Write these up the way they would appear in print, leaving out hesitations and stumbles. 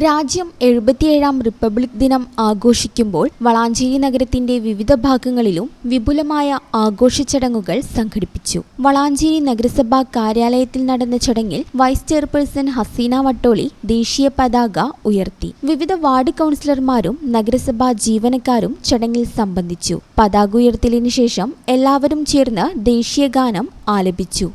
രാജ്യം 77ാം റിപ്പബ്ലിക് ദിനം ആഘോഷിക്കുമ്പോൾ വളാഞ്ചേരി നഗരത്തിന്റെ വിവിധ ഭാഗങ്ങളിലും വിപുലമായ ആഘോഷ ചടങ്ങുകൾ സംഘടിപ്പിച്ചു. വളാഞ്ചേരി നഗരസഭാ കാര്യാലയത്തിൽ നടന്ന ചടങ്ങിൽ വൈസ് ചെയർപേഴ്സൺ ഹസീന വട്ടോളി ദേശീയ പതാക ഉയർത്തി. വിവിധ വാർഡ് കൗൺസിലർമാരും നഗരസഭാ ജീവനക്കാരും ചടങ്ങിൽ സംബന്ധിച്ചു. പതാക ഉയർത്തലിന് ശേഷം എല്ലാവരും ചേർന്ന് ദേശീയ ഗാനം ആലപിച്ചു.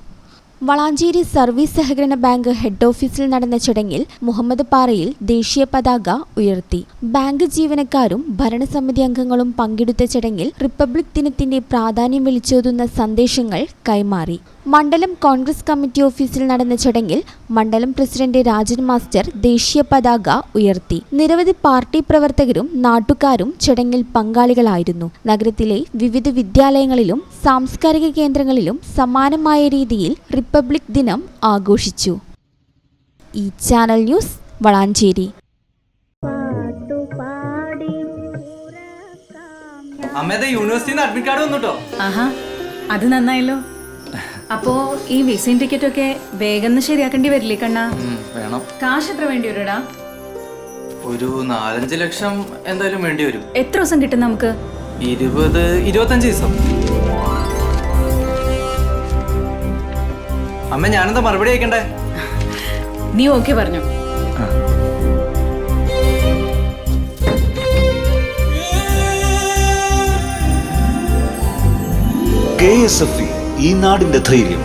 വളാഞ്ചേരി സർവീസ് സഹകരണ ബാങ്ക് ഹെഡ് ഓഫീസിൽ നടന്ന ചടങ്ങിൽ മുഹമ്മദ് പാറയിൽ ദേശീയ പതാക ഉയർത്തി. ബാങ്ക് ജീവനക്കാരും ഭരണസമിതി അംഗങ്ങളും പങ്കെടുത്ത ചടങ്ങിൽ റിപ്പബ്ലിക് ദിനത്തിന്റെ പ്രാധാന്യം വിളിച്ചോതുന്ന സന്ദേശങ്ങൾ കൈമാറി. മണ്ഡലം കോൺഗ്രസ് കമ്മിറ്റി ഓഫീസിൽ നടന്ന ചടങ്ങിൽ മണ്ഡലം പ്രസിഡന്റ് രാജൻ മാസ്റ്റർ ദേശീയ പതാക ഉയർത്തി. നിരവധി പാർട്ടി പ്രവർത്തകരും നാട്ടുകാരും ചടങ്ങിൽ പങ്കാളികളായിരുന്നു. നഗരത്തിലെ വിവിധ വിദ്യാലയങ്ങളിലും സാംസ്കാരിക കേന്ദ്രങ്ങളിലും സമാനമായ രീതിയിൽ റിപ്പബ്ലിക് ദിനം ആഘോഷിച്ചു. ഈ ചാനൽ ന്യൂസ് വളാഞ്ചേരി. യൂണിവേഴ്സിറ്റിയിൽ അഡ്മിറ്റ് കാർഡ് വന്നുട്ടോ. അത് നന്നായല്ലോ. അപ്പോ ഈ വിസയും ടിക്കറ്റൊക്കെ വേഗം ശരിയാക്കേണ്ടി വരില്ലേ കണ്ണാ? വേണം. കാശ് എത്ര വേണ്ടി വരുടാ? ഒരു 4-5 ലക്ഷം എന്തായാലും വേണ്ടി വരും. എത്ര ദിവസം കിട്ടും നമുക്ക്? 20-25 ദിവസം. അമ്മ ഞാനെന്താ മറുപടി അയക്കണ്ടേ? നീ ഓക്കെ പറഞ്ഞു. KSFE, ഈ നാടിന്റെ ധൈര്യം.